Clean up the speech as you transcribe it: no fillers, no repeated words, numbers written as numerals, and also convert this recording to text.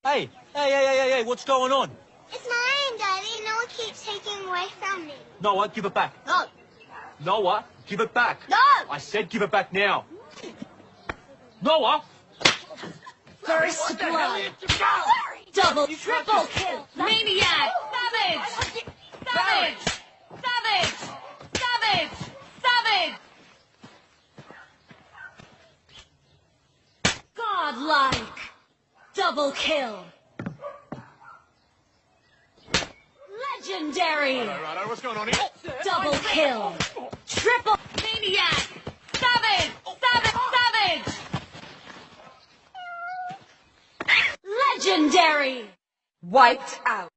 Hey, what's going on? It's mine, Daddy. Noah keeps taking away from me. Noah, give it back. No. Noah, give it back. No. I said give it back now. Noah! First blood. Double, triple kill. Maniac. Savage. Savage. Savage. Savage. Savage. Godlike. Double kill. Legendary. Right, what's going on here? Double kill. Triple. Maniac. Savage. Savage. Savage. Legendary. Wiped out.